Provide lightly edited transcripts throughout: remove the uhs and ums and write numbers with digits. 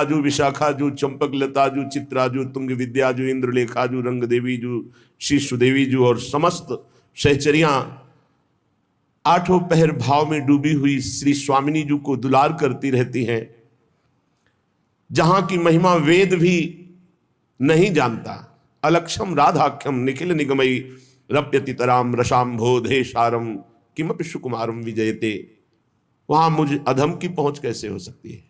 जू विशाखाजू चंपक लताजू चित्राजू तुंग विद्याजू इंद्रलेखाजू रंग देवीजू श्री सुदेवीजू और समस्त सहचरियां आठों पहर भाव में डूबी हुई श्री स्वामिनी जी को दुलार करती रहती हैं, जहां की महिमा वेद भी नहीं जानता। अलक्षम राधाख्यम निखिल निगमयी रप्यतितराम रसाम्भोधे सारम किमपि सुकुमारम विजयते। वहां मुझ अधम की पहुंच कैसे हो सकती है?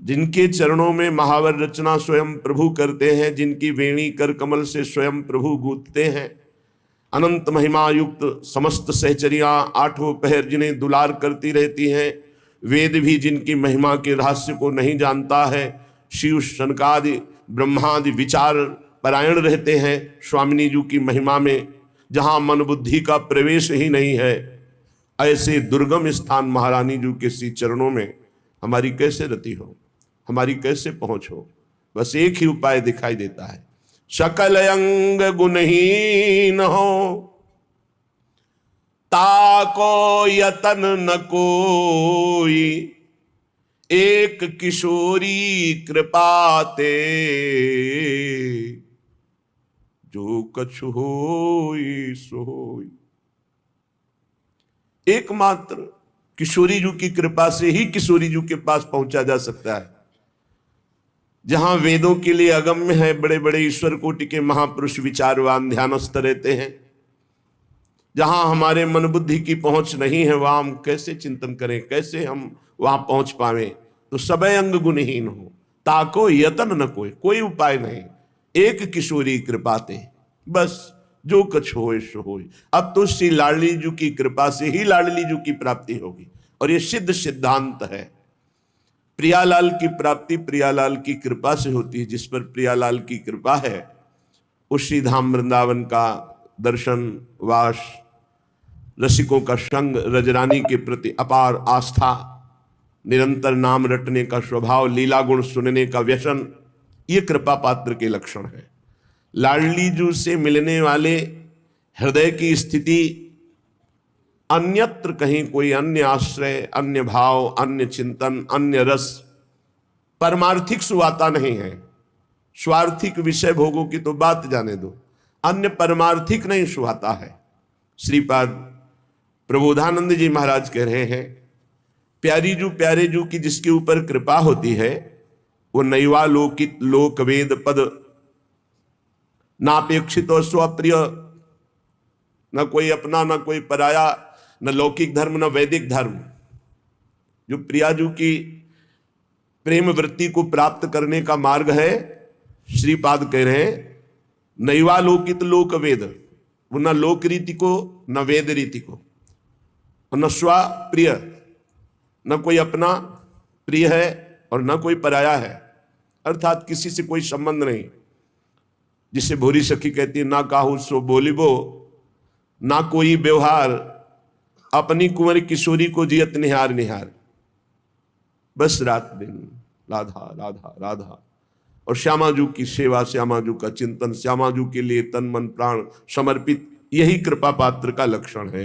जिनके चरणों में महावर रचना स्वयं प्रभु करते हैं, जिनकी वेणी कर कमल से स्वयं प्रभु गूंथते हैं, अनंत महिमा युक्त समस्त सहचरियां आठों पहर जिन्हें दुलार करती रहती हैं, वेद भी जिनकी महिमा के रहस्य को नहीं जानता है, शिव शनकादि ब्रह्मादि विचार परायण रहते हैं स्वामिनी जी की महिमा में, जहां मन बुद्धि का प्रवेश ही नहीं है। ऐसे दुर्गम स्थान महारानी जी के श्री चरणों में हमारी कैसे रति हो, हमारी कैसे पहुंच हो? बस एक ही उपाय दिखाई देता है, सकल अंग गुणहीन हो ताको यतन न कोई, एक किशोरी कृपाते जो कछु होई सो होई। एकमात्र किशोरी जी की कृपा से ही किशोरी जी के पास पहुंचा जा सकता है, जहां वेदों के लिए अगम्य है, बड़े बड़े ईश्वर कोटि के महापुरुष विचारवान ध्यानस्थ रहते हैं। जहां हमारे मन बुद्धि की पहुंच नहीं है, वहां हम कैसे चिंतन करें, कैसे हम वहां पहुंच पावे? तो सबे अंग गुणहीन हो ताको यतन न कोई, कोई उपाय नहीं, एक किशोरी कृपाते, बस जो कुछ होए सो होए। अब तो श्री लाडली जी की कृपा से ही लाडली जी की प्राप्ति होगी, और ये सिद्ध सिद्धांत है। प्रियालाल की प्राप्ति प्रियालाल की कृपा से होती है। जिस पर प्रियालाल की कृपा है उस श्री धाम वृंदावन का दर्शन, वास, रसिकों का संग, रजरानी के प्रति अपार आस्था, निरंतर नाम रटने का स्वभाव, लीला गुण सुनने का व्यसन, ये कृपा पात्र के लक्षण है। लाडली जू से मिलने वाले हृदय की स्थिति अन्यत्र कहीं कोई अन्य आश्रय, अन्य भाव, अन्य चिंतन, अन्य रस, परमार्थिक सुवाता नहीं है। स्वार्थिक विषय भोगों की तो बात जाने दो, अन्य परमार्थिक नहीं सुहाता है। श्रीपाद प्रबोधानंद जी महाराज कह रहे हैं, प्यारी जू प्यारे जू की जिसके ऊपर कृपा होती है, वो नैवा लोकित लोक वेद पद नापेक्षित और स्वप्रिय, न कोई अपना न कोई पराया, न लौकिक धर्म न वैदिक धर्म। जो प्रियाजू की प्रेम वृत्ति को प्राप्त करने का मार्ग है, श्रीपाद कह रहे हैं नैवा लोकित लोक वेद, वो न लोक रीति को न वेद रीति को, न स्वा प्रिय, न कोई अपना प्रिय है और न कोई पराया है, अर्थात किसी से कोई संबंध नहीं। जिसे भोरी सखी कहती है, ना काहू सो बोलिबो, ना कोई व्यवहार, अपनी कुंवर किशोरी को जियत निहार निहार, बस रात दिन राधा राधा राधा। और श्यामाजू की सेवा, श्यामाजू का चिंतन, श्यामाजू के लिए तन मन प्राण समर्पित, यही कृपा पात्र का लक्षण है।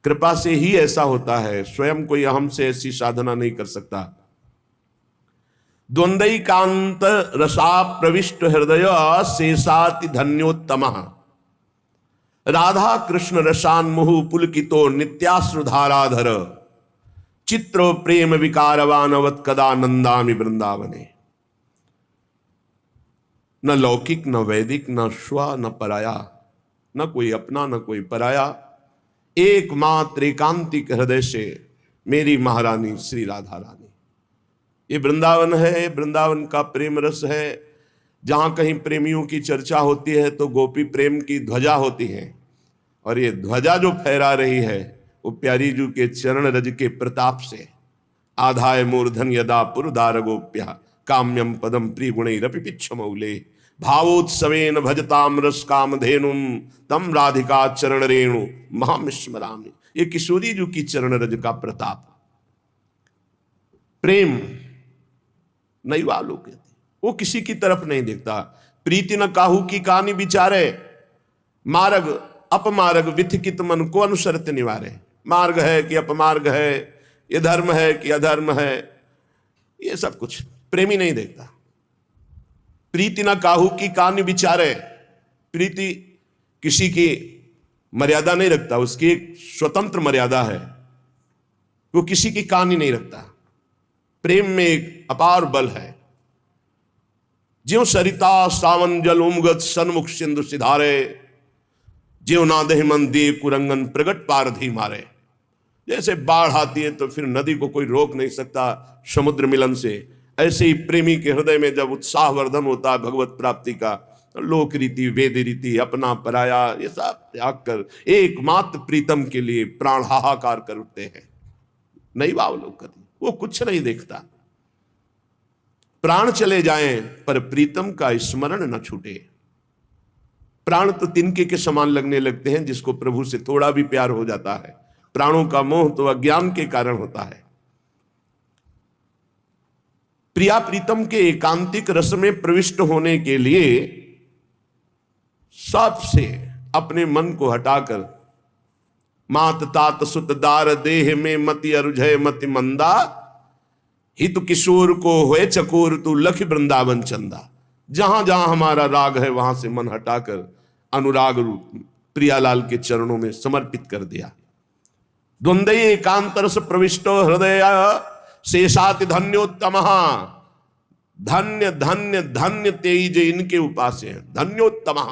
कृपा से ही ऐसा होता है, स्वयं कोई अहम से ऐसी साधना नहीं कर सकता। द्वंद्वैकांत रसा प्रविष्ट हृदय शेषाति धन्योत्तम, राधा कृष्ण रसान्मुहु पुलकितो नित्याश्रुधाराधर, चित्र प्रेम विकारवानवत कदा नंदामि वृंदावने। न लौकिक न वैदिक न स्व न पराया, न कोई अपना न कोई पराया, एकमात्र एकांतिक हृदय से मेरी महारानी श्री राधा रानी। ये वृंदावन है, वृंदावन का प्रेम रस है। जहां कहीं प्रेमियों की चर्चा होती है तो गोपी प्रेम की ध्वजा होती है, और ये ध्वजा जो फहरा रही है वो प्यारी जू के चरण रज के प्रताप से। आधाय मूर्धन यदा पुरदार गोप्या काम्यम पदम प्रिगुणैरपि पिच्छमौले, भावोत्सवेन भजताम रस काम धेनुम तम राधिका चरण रेणु महामिस्मरामि। ये किशोरी जू की चरण रज का प्रताप, प्रेम नहीं वालों के, वो किसी की तरफ नहीं देखता। प्रीति न काहू की कहानी विचारे, मार्ग अपमार्ग विथिकित मन को अनुसरत निवारे। मार्ग है कि अपमार्ग है, ये धर्म है कि अधर्म है, ये सब कुछ प्रेमी नहीं देखता। प्रीति न काहू की कान्य विचारे, प्रीति किसी की मर्यादा नहीं रखता, उसकी एक स्वतंत्र मर्यादा है, वो किसी की कान्य नहीं रखता। प्रेम में एक अपार बल है। ज्यों सरिता सावन जल उमगत सन्मुख सिंधु सिधारे, ज्यों ना दह मन दे कुरंगन प्रगट पारधी मारे। जैसे बाढ़ आती है तो फिर नदी को कोई रोक नहीं सकता समुद्र मिलन से, ऐसे ही प्रेमी के हृदय में जब उत्साह वर्धन होता है भगवत प्राप्ति का, तो लोक रीति वेद रीति अपना पराया ये सब त्याग कर एकमात्र प्रीतम के लिए प्राण हाहाकार कर उठते हैं। नहीं वावलोकन, वो कुछ नहीं देखता। प्राण चले जाएं पर प्रीतम का स्मरण न छूटे। प्राण तो तिनके के समान लगने लगते हैं जिसको प्रभु से थोड़ा भी प्यार हो जाता है। प्राणों का मोह तो अज्ञान के कारण होता है। प्रिया प्रीतम के एकांतिक रस में प्रविष्ट होने के लिए सबसे अपने मन को हटाकर मात तात सुत दार देह में मति अरुझय मति मंदा, हित किशोर को हुए चकोर तू लख वृंदावन चंदा। जहां जहां हमारा राग है वहां से मन हटाकर अनुराग रूप प्रियालाल के चरणों में समर्पित कर दिया। द्वंद्व एकांतरस प्रविष्टो हृदय शेषाति धन्योत्तम, धन्य धन्य धन्य तेज इनके उपास्य हैं। धन्योत्तम,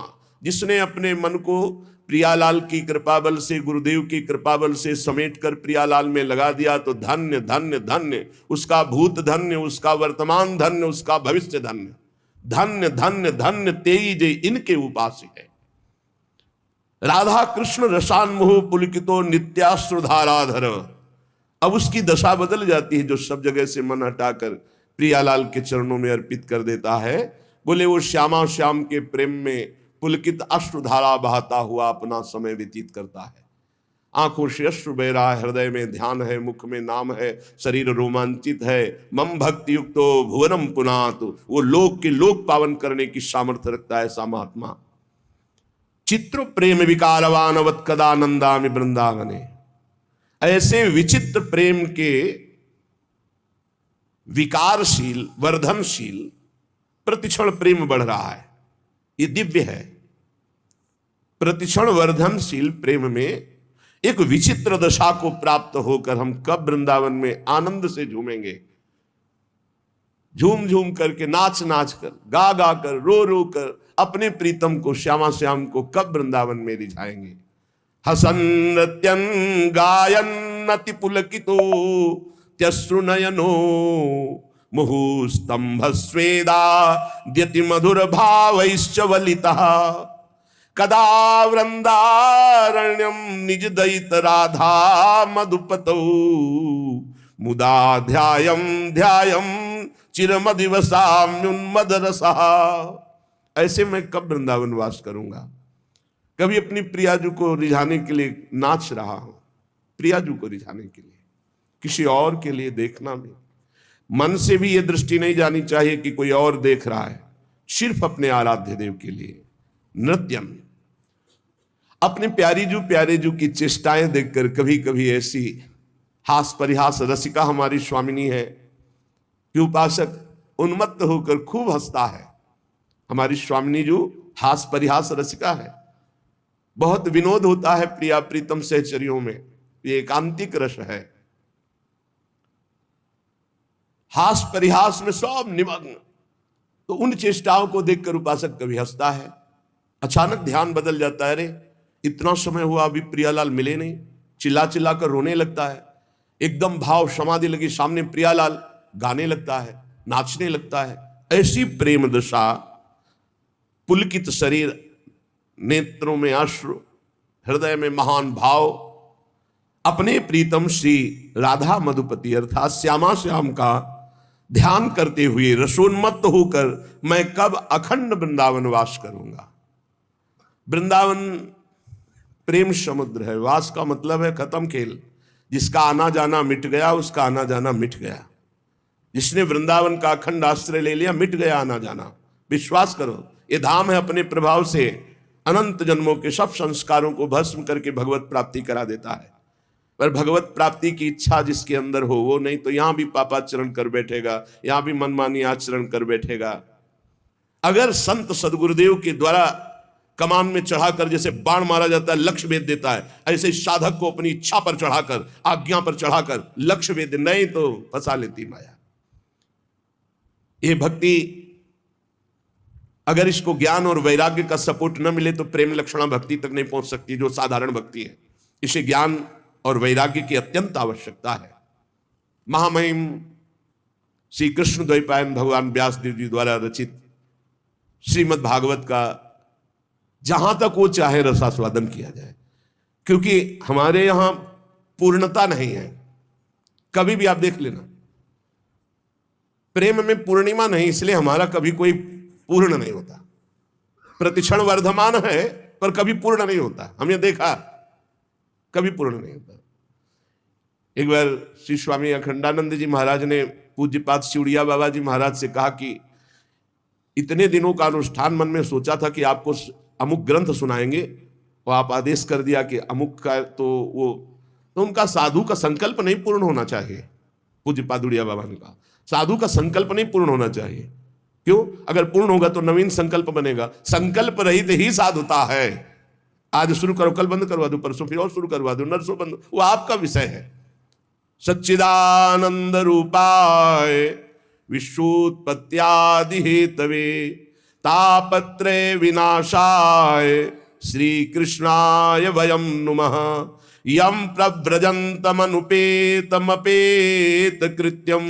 जिसने अपने मन को प्रियालाल की कृपा बल से, गुरुदेव की कृपा बल से समेट कर प्रियालाल में लगा दिया, तो धन्य धन्य धन्य, उसका भूत धन्य, उसका वर्तमान धन्य, उसका भविष्य धन्य। धन्य धन्य धन्य तेज इनके उपास्य है। राधा कृष्ण रसान्मोह पुलकितो नित्याश्रुधाराधर। अब उसकी दशा बदल जाती है जो सब जगह से मन हटाकर प्रियालाल के चरणों में अर्पित कर देता है। बोले वो श्यामा श्याम के प्रेम में पुलकित अश्रुधारा बहाता हुआ अपना समय व्यतीत करता है। आंखों से अश्रु बह रहा है, हृदय में ध्यान है, मुख में नाम है, शरीर रोमांचित है। मम भक्ति युक्तो भुवनम पुनात, वो लोक के लोक पावन करने की सामर्थ्य रखता है ऐसा महात्मा। चित्र प्रेम विकारवान वत्कदानंदा में वृंदावने, ऐसे विचित्र प्रेम के विकारशील वर्धनशील प्रतिक्षण प्रेम बढ़ रहा है। ये दिव्य है। प्रतिक्षण वर्धनशील प्रेम में एक विचित्र दशा को प्राप्त होकर हम कब वृंदावन में आनंद से झूमेंगे, झूम झूम करके, नाच नाच कर, गा गा कर, रो रो कर अपने प्रीतम को, श्यामा श्याम को कब वृंदावन में रिझाएंगे। हसन नृत्यन गायन अति पुलकितो त्यश्रुनयनो मुहुस्तंभ स्वेदा द्यति मधुर भावैश्च वलितः। कदा वृंदारण्यम निज दयित राधा मधुपतौ मुदा ध्यायम ध्यायम चिरमदिवसाम्युन्मद रसः। ऐसे मैं कब वृंदावन वास करूंगा। कभी अपनी प्रियाजू को रिझाने के लिए नाच रहा हूं, प्रियाजू को रिझाने के लिए, किसी और के लिए देखना नहीं। मन से भी यह दृष्टि नहीं जानी चाहिए कि कोई और देख रहा है, सिर्फ अपने आराध्य देव के लिए। नृत्यम, अपने प्यारे जू की चेष्टाएं देखकर कभी कभी ऐसी हास परिहास रसिका हमारी स्वामिनी है कि उपासक उन्मत्त होकर खूब हंसता है। हमारी स्वामिनी जो हास परिहास रसिका है, बहुत विनोद होता है प्रिया प्रीतम सहचरियों में, ये एकांतिक रस है। हास परिहास में सब निमग्न, तो उन चेष्टाओं को देखकर उपासक कभी हंसता है। अचानक ध्यान बदल जाता है, अरे इतना समय हुआ अभी प्रियालाल मिले नहीं, चिल्ला चिल्ला कर रोने लगता है। एकदम भाव समाधि लगी, सामने प्रियालाल गाने लगता है, नाचने लगता है। ऐसी प्रेम दशा, पुलकित शरीर, नेत्रों में अश्रु, हृदय में महान भाव, अपने प्रीतम श्री राधा मधुपति अर्थात श्यामा श्याम का ध्यान करते हुए रसोन्मत्त होकर मैं कब अखंड वृंदावन वास करूंगा। वृंदावन प्रेम समुद्र है। वास का मतलब है खत्म खेल। जिसका आना जाना मिट गया, उसका आना जाना मिट गया। जिसने वृंदावन का अखंड आश्रय ले लिया, मिट गया आना जाना। विश्वास करो, ये धाम है अपने प्रभाव से अनंत जन्मों के सब संस्कारों को भस्म करके भगवत प्राप्ति करा देता है। पर भगवत प्राप्ति की इच्छा जिसके अंदर हो वो नहीं तो यहां भी पापाचरण कर बैठेगा, यहां भी मनमानी आचरण कर बैठेगा। अगर संत सदगुरुदेव के द्वारा कमान में चढ़ाकर जैसे बाण मारा जाता है, लक्ष्य भेद देता है, ऐसे साधक को अपनी इच्छा पर चढ़ाकर, आज्ञा पर चढ़ाकर लक्ष्य भेद, नहीं तो फंसा लेती माया। ये भक्ति अगर इसको ज्ञान और वैराग्य का सपोर्ट न मिले तो प्रेम लक्षणा भक्ति तक नहीं पहुंच सकती, जो साधारण भक्ति है। इसे ज्ञान और वैराग्य की अत्यंत आवश्यकता है। महामहिम श्री कृष्ण द्वैपायन भगवान व्यासदेव जी द्वारा रचित श्रीमद् भागवत का जहां तक वो चाहे रसास्वादन किया जाए, क्योंकि हमारे यहां पूर्णता नहीं है। कभी भी आप देख लेना, प्रेम में पूर्णिमा नहीं, इसलिए हमारा कभी कोई पूर्ण नहीं होता। प्रतिक्षण वर्धमान है पर कभी पूर्ण नहीं होता। हमने देखा कभी पूर्ण नहीं होता। एक बार श्री स्वामी अखंडानंद जी महाराज ने पूज्यपाद शिवड़िया बाबा जी महाराज से कहा कि इतने दिनों का अनुष्ठान मन में सोचा था कि आपको अमुक ग्रंथ सुनाएंगे, और आप आदेश कर दिया कि अमुक का, तो उनका साधु का संकल्प नहीं पूर्ण होना चाहिए। पूज्यपाद उड़िया बाबा ने कहा साधु का संकल्प नहीं पूर्ण होना चाहिए। क्यों? अगर पूर्ण होगा तो नवीन संकल्प बनेगा। संकल्प रहित ही साधुता है। आज शुरू करो, कल बंद करवा दो, परसों फिर और शुरू करवा दो, नरसों बंद, वो आपका विषय है। सच्चिदानंद रूपाय विश्वोत्पत्त्यादि हेतवे तापत्रय विनाशाय श्री कृष्णाय वयं नुमः। यम प्रव्रजन्तमनुपेतमपेत कृत्यम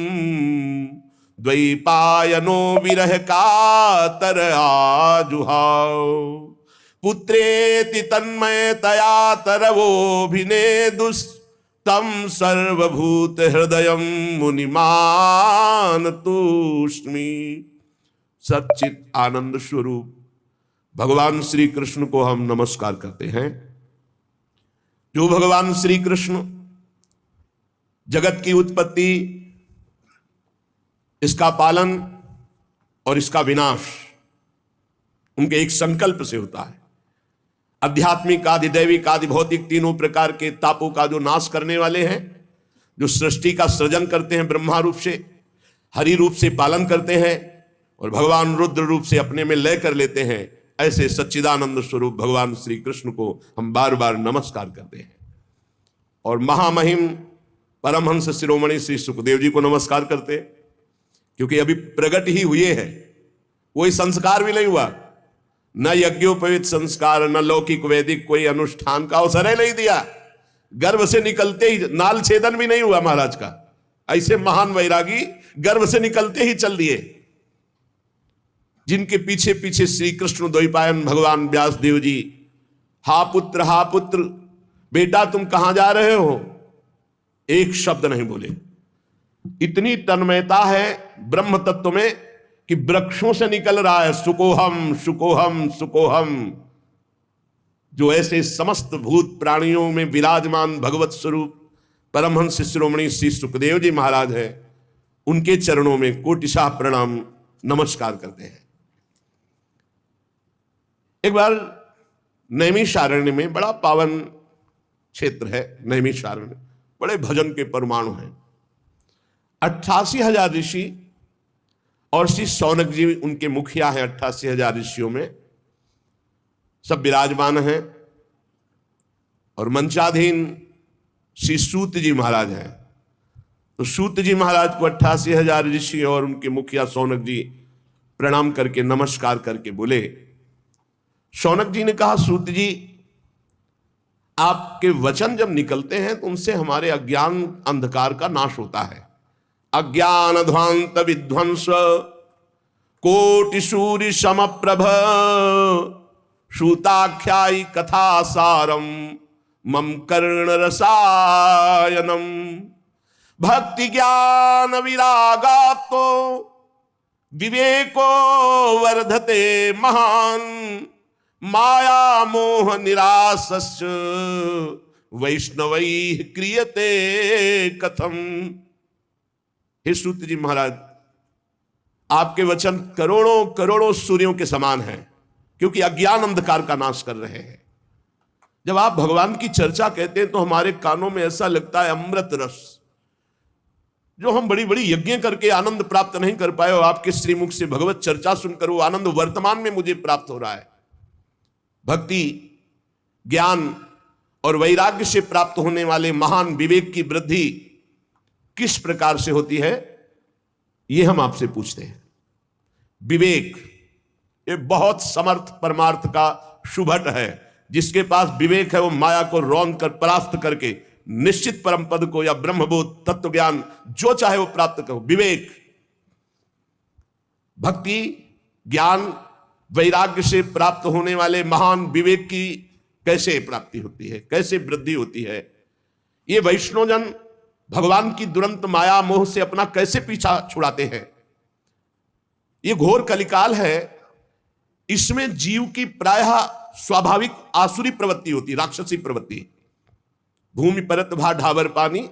द्वैपायनो विरह कातर आजुहाव। पुत्रेति तन्मयतया तरवोभिनेदुस्तम सर्वभूत हृदयं मुनिमान तूष्मी। सच्चित आनंद स्वरूप भगवान श्री कृष्ण को हम नमस्कार करते हैं। जो भगवान श्री कृष्ण जगत की उत्पत्ति, इसका पालन और इसका विनाश उनके एक संकल्प से होता है। आध्यात्मिक, आदि दैविक, आदि भौतिक तीनों प्रकार के तापों का जो नाश करने वाले हैं, जो सृष्टि का सृजन करते हैं ब्रह्मा रूप से, हरि रूप से पालन करते हैं और भगवान रुद्र रूप से अपने में लय कर लेते हैं, ऐसे सच्चिदानंद स्वरूप भगवान श्री कृष्ण को हम बार बार नमस्कार करते हैं। और महामहिम परमहंस शिरोमणि श्री सुखदेव जी को नमस्कार करते हैं, क्योंकि अभी प्रकट ही हुए हैं, कोई संस्कार भी नहीं हुआ, न यज्ञोपवीत संस्कार, न लौकिक वैदिक कोई अनुष्ठान का अवसर ही नहीं दिया। गर्भ से निकलते ही नाल छेदन भी नहीं हुआ महाराज का। ऐसे महान वैरागी गर्भ से निकलते ही चल दिए, जिनके पीछे पीछे श्री कृष्ण द्वैपायन भगवान व्यासदेव जी, हा पुत्र बेटा तुम कहां जा रहे हो, एक शब्द नहीं बोले। इतनी तन्मयता है ब्रह्म तत्व में कि वृक्षों से निकल रहा है सुकोहम सुकोहम सुकोहम। जो ऐसे समस्त भूत प्राणियों में विराजमान भगवत स्वरूप परमहंस शिरोमणि श्री सुखदेव जी महाराज है, उनके चरणों में कोटिशाह प्रणाम नमस्कार करते हैं। एक बार नैमिषारण्य में, बड़ा पावन क्षेत्र है नैमिषारण्य, बड़े भजन के परमाणु हैं। 88,000 ऋषि और श्री शौनक जी उनके मुखिया हैं। 88,000 ऋषियों में सब विराजमान हैं और मंचाधीन श्री सूत जी महाराज हैं। तो सूत जी महाराज को 88,000 ऋषि और उनके मुखिया शौनक जी प्रणाम करके नमस्कार करके बोले। शौनक जी ने कहा, सूत जी आपके वचन जब निकलते हैं तो उनसे हमारे अज्ञान अंधकार का नाश होता है। अज्ञान ध्वांत विध्वंस कोटि सूर्य समप्रभ श्रुताख्यायी कथा सारम मम कर्ण रसायनम। भक्ति ज्ञान विरागातो विवेको वर्धते महान माया मोह निरासस्य वैष्णवैः क्रियते कथम। हे सूत जी महाराज, आपके वचन करोड़ों करोड़ों सूर्यों के समान हैं, क्योंकि अज्ञान अंधकार का नाश कर रहे हैं। जब आप भगवान की चर्चा कहते हैं तो हमारे कानों में ऐसा लगता है अमृत रस, जो हम बड़ी बड़ी यज्ञ करके आनंद प्राप्त नहीं कर पाए, और आपके श्रीमुख से भगवत चर्चा सुनकर वो आनंद वर्तमान में मुझे प्राप्त हो रहा है। भक्ति, ज्ञान और वैराग्य से प्राप्त होने वाले महान विवेक की वृद्धि किस प्रकार से होती है, ये हम आपसे पूछते हैं। विवेक ये बहुत समर्थ परमार्थ का शुभट है। जिसके पास विवेक है वो माया को रौंद कर परास्त करके निश्चित परम पद को या ब्रह्मबोध तत्व ज्ञान जो चाहे वो प्राप्त करो। विवेक, भक्ति, ज्ञान, वैराग्य से प्राप्त होने वाले महान विवेक की कैसे प्राप्ति होती है, कैसे वृद्धि होती है। ये वैष्णवजन भगवान की दुरंत माया मोह से अपना कैसे पीछा छुड़ाते हैं। ये घोर कलिकाल है, इसमें जीव की प्रायः स्वाभाविक आसुरी प्रवृत्ति होती, राक्षसी प्रवृत्ति। भूमि परत भा ढाबर पानी,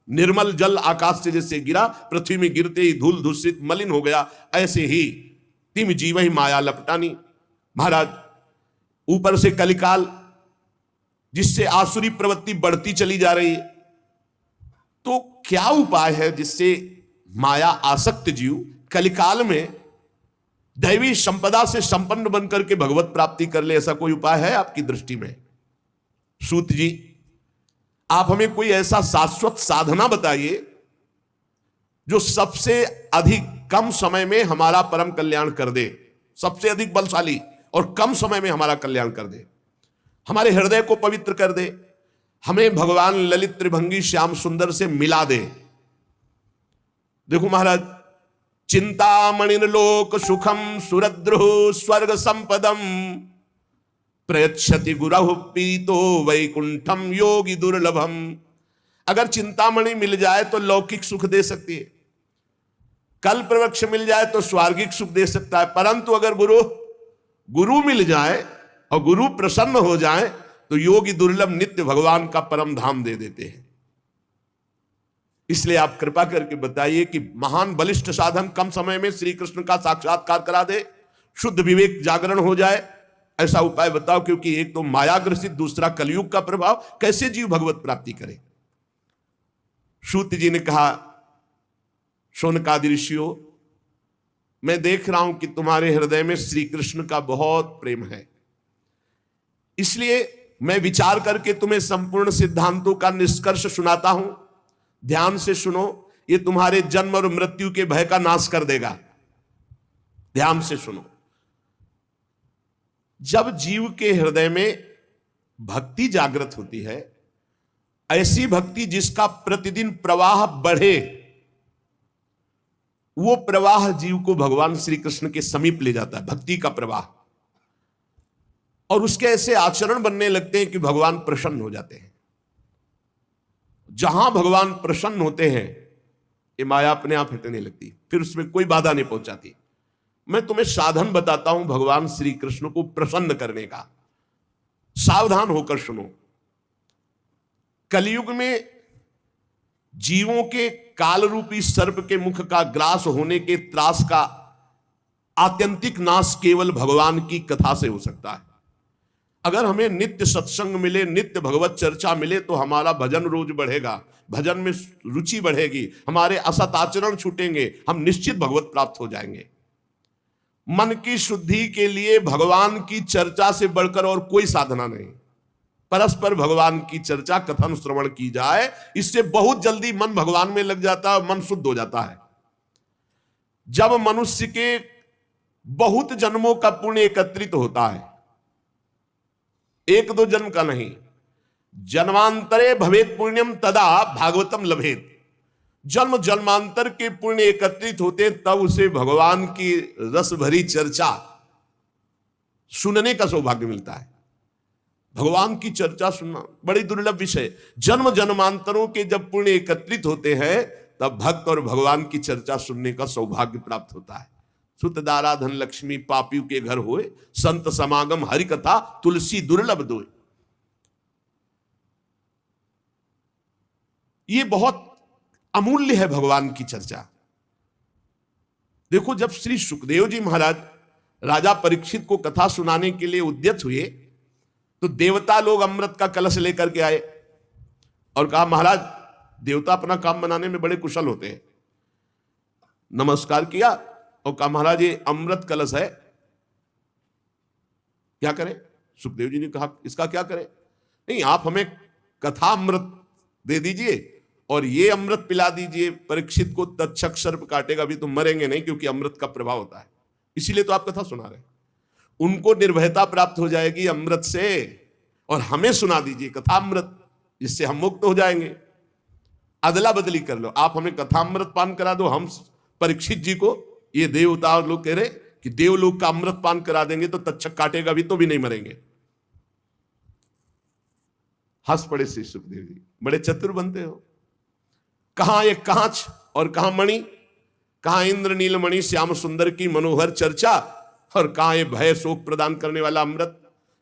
निर्मल जल आकाश से जैसे गिरा, पृथ्वी में गिरते ही धूल दूषित मलिन हो गया, ऐसे ही तिम जीव ही माया लपटानी। महाराज, ऊपर से कलिकाल जिससे आसुरी प्रवृत्ति बढ़ती चली जा रही है, तो क्या उपाय है जिससे माया आसक्त जीव कलिकाल में दैवी संपदा से संपन्न बनकर के भगवत प्राप्ति कर ले? ऐसा कोई उपाय है आपकी दृष्टि में? सूत जी, आप हमें कोई ऐसा शाश्वत साधना बताइए जो सबसे अधिक कम समय में हमारा परम कल्याण कर दे, सबसे अधिक बलशाली और कम समय में हमारा कल्याण कर दे, हमारे हृदय को पवित्र कर दे, हमें भगवान ललित त्रिभंगी श्याम सुंदर से मिला दे। देखो महाराज, चिंतामणिर्लोक सुखम सुरद्रुः स्वर्ग संपदम प्रयच्छति गुरहु पीतो वैकुंठम योगी दुर्लभम। अगर चिंतामणि मिल जाए तो लौकिक सुख दे सकती है, कल्प वृक्ष मिल जाए तो स्वार्गिक सुख दे सकता है, परंतु अगर गुरु मिल जाए और गुरु प्रसन्न हो जाए तो योगी दुर्लभ नित्य भगवान का परम धाम दे देते हैं। इसलिए आप कृपा करके बताइए कि महान बलिष्ठ साधन कम समय में श्री कृष्ण का साक्षात्कार करा दे, शुद्ध विवेक जागरण हो जाए, ऐसा उपाय बताओ। क्योंकि एक तो मायाग्रसित, दूसरा कलयुग का प्रभाव, कैसे जीव भगवत प्राप्ति करे। सूत जी ने कहा, शौनकादि ऋषियों, मैं देख रहा हूं कि तुम्हारे हृदय में श्री कृष्ण का बहुत प्रेम है, इसलिए मैं विचार करके तुम्हें संपूर्ण सिद्धांतों का निष्कर्ष सुनाता हूं। ध्यान से सुनो, ये तुम्हारे जन्म और मृत्यु के भय का नाश कर देगा। ध्यान से सुनो। जब जीव के हृदय में भक्ति जागृत होती है, ऐसी भक्ति जिसका प्रतिदिन प्रवाह बढ़े, वो प्रवाह जीव को भगवान श्री कृष्ण के समीप ले जाता है, भक्ति का प्रवाह। और उसके ऐसे आचरण बनने लगते हैं कि भगवान प्रसन्न हो जाते हैं। जहां भगवान प्रसन्न होते हैं, ये माया अपने आप हटने लगती, फिर उसमें कोई बाधा नहीं पहुंचाती। मैं तुम्हें साधन बताता हूं भगवान श्री कृष्ण को प्रसन्न करने का, सावधान होकर सुनो। कलयुग में जीवों के काल रूपी सर्प के मुख का ग्रास होने के त्रास का आत्यंतिक नाश केवल भगवान की कथा से हो सकता है। अगर हमें नित्य सत्संग मिले, नित्य भगवत चर्चा मिले, तो हमारा भजन रोज बढ़ेगा, भजन में रुचि बढ़ेगी, हमारे असत आचरण छूटेंगे, हम निश्चित भगवत प्राप्त हो जाएंगे। मन की शुद्धि के लिए भगवान की चर्चा से बढ़कर और कोई साधना नहीं। परस्पर भगवान की चर्चा, कथन, श्रवण की जाए, इससे बहुत जल्दी मन भगवान में लग जाता है, मन शुद्ध हो जाता है। जब मनुष्य के बहुत जन्मों का पुण्य एकत्रित होता है, एक दो जन्म का नहीं, जन्मांतरे भवेत पुण्यम तदा भागवतम लभेत। जन्म जन्मांतर के पुण्य एकत्रित होते हैं, तब उसे भगवान की रस भरी चर्चा सुनने का सौभाग्य मिलता है। भगवान की चर्चा सुनना बड़ी दुर्लभ विषय। जन्म जन्मांतरों के जब पुण्य एकत्रित होते हैं, तब भक्त और भगवान की चर्चा सुनने का सौभाग्य प्राप्त होता है। सुत दारा धन लक्ष्मी पापियों के घर होए, संत समागम हरि कथा तुलसी दुर्लभ दोए। ये बहुत अमूल्य है भगवान की चर्चा। देखो, जब श्री सुखदेव जी महाराज राजा परीक्षित को कथा सुनाने के लिए उद्यत हुए, तो देवता लोग अमृत का कलश लेकर के आए और कहा महाराज, देवता अपना काम बनाने में बड़े कुशल होते हैं। नमस्कार किया और कहा महाराज ये अमृत कलश है, क्या करें? सुखदेव जी ने कहा इसका क्या करें? नहीं, आप हमें कथा अमृत दे दीजिए और ये अमृत पिला दीजिए, परीक्षित को तक्षक सर्प काटेगा भी, तुम मरेंगे नहीं, क्योंकि अमृत का प्रभाव होता है, इसीलिए तो आप कथा सुना रहे हैं। उनको निर्भयता प्राप्त हो जाएगी अमृत से, और हमें सुना दीजिए कथा अमृत, जिससे हम मुक्त हो जाएंगे। अदला बदली कर लो, आप हमें कथा अमृत पान करा दो, हम परीक्षित जी को, ये देवता और लोग कह रहे कि देवलोक का अमृत पान करा देंगे तो तक्षक काटेगा भी तो भी नहीं मरेंगे। हंस पड़े श्री सुखदेव जी, बड़े चतुर बनते हो। कहां ये कांच और कहां मणि, कहां इंद्र नीलमणि श्याम सुंदर की मनोहर चर्चा, और कहां ये भय शोक प्रदान करने वाला अमृत,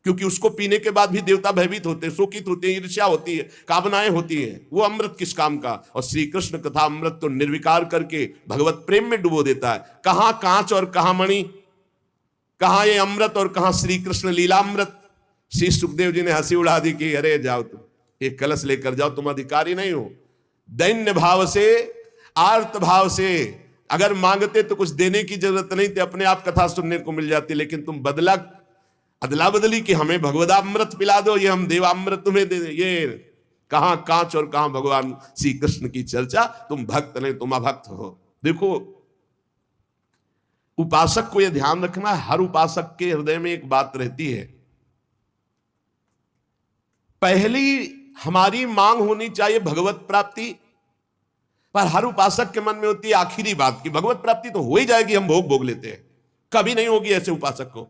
क्योंकि उसको पीने के बाद भी देवता भयभीत होते हैं, शोकित होते हैं, ईर्ष्या होती है, कामनाएं होती हैं, वो अमृत किस काम का? और श्री कृष्ण कथा अमृत तो निर्विकार करके भगवत प्रेम में डुबो देता है। कहां कांच और कहां मणि, कहां ये अमृत और कहां श्री कृष्ण लीलामृत। श्री सुखदेव जी ने हंसी उड़ा दी कि अरे जाओ तुम, एक कलश लेकर जाओ, तुम अधिकारी नहीं हो। दैन्य भाव से, आर्त भाव से अगर मांगते तो कुछ देने की जरूरत नहीं थी, अपने आप कथा सुनने को मिल जाती, लेकिन तुम अदला बदली कि हमें भगवदामृत पिला दो, ये हम देवामृत तुम्हें दे दे। ये कहां कांच और कहां भगवान श्री कृष्ण की चर्चा, तुम भक्त नहीं, तुम अभक्त हो। देखो, उपासक को यह ध्यान रखना है, हर उपासक के हृदय में एक बात रहती है, पहली हमारी मांग होनी चाहिए भगवत प्राप्ति, पर हर उपासक के मन में होती है आखिरी बात की भगवत प्राप्ति तो हो ही जाएगी, हम भोग भोग लेते हैं। कभी नहीं होगी ऐसे उपासक को।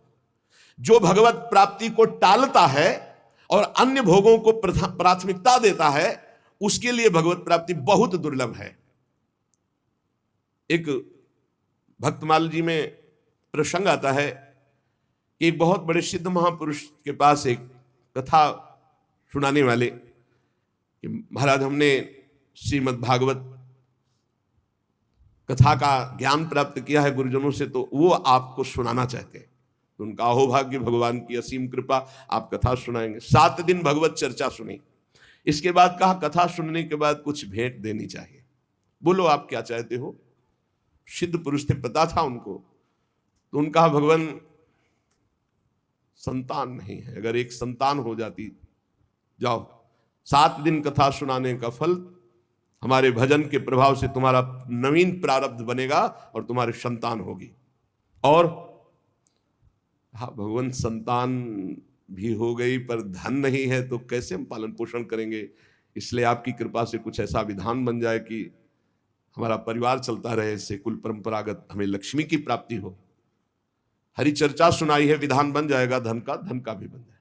जो भगवत प्राप्ति को टालता है और अन्य भोगों को प्राथमिकता देता है, उसके लिए भगवत प्राप्ति बहुत दुर्लभ है। एक भक्तमाल जी में प्रसंग आता है कि एक बहुत बड़े सिद्ध महापुरुष के पास एक कथा सुनाने वाले कि महाराज हमने श्रीमद् भागवत कथा का ज्ञान प्राप्त किया है गुरुजनों से, तो वो आपको सुनाना चाहते हैं। तो उनका अहोभाग्य, भगवान की असीम कृपा, आप कथा सुनाएंगे। 7 दिन भगवत चर्चा सुनी। इसके बाद कहा कथा सुनने के बाद कुछ भेंट देनी चाहिए, बोलो आप क्या चाहते हो। सिद्ध पुरुष थे, पता था उनको। तो उनका भगवान संतान नहीं है, अगर एक संतान हो जाती, जाओ 7 दिन कथा सुनाने का फल हमारे भजन के प्रभाव से तुम्हारा नवीन प्रारब्ध बनेगा और तुम्हारी संतान होगी। और हाँ, भगवान संतान भी हो गई पर धन नहीं है तो कैसे हम पालन पोषण करेंगे, इसलिए आपकी कृपा से कुछ ऐसा विधान बन जाए कि हमारा परिवार चलता रहे, इससे कुल परंपरागत हमें लक्ष्मी की प्राप्ति हो। हरि चर्चा सुनाई है, विधान बन जाएगा, धन का भी बन जाएगा।